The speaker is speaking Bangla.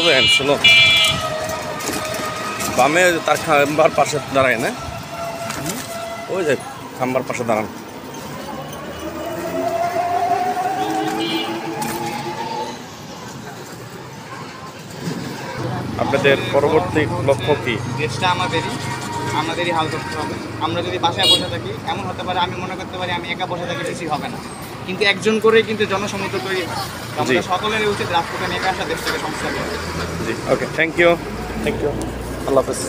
বেন স্লো বামে তার খাম্বার পাশে দাঁড়ায় না ওই যে খাম্বার পাশে দাঁড়ান আপনাদের পরবর্তী লক্ষ্য কি দেশটা আমাদেরই হাল করতে হবে আমরা যদি বাসায় বসে থাকি এমন হতে পারে আমি মনে করতে পারি আমি একা বসে থাকি বেশি হবে না কিন্তু একজন করে কিন্তু জনসমুদ্র তৈরি হয় আমাদের সকলেরই উচিত রাজপথে নেমে আসা দেশটাকে সংস্কার করা জি ওকে থ্যাংক ইউ আল্লাহ হাফেজ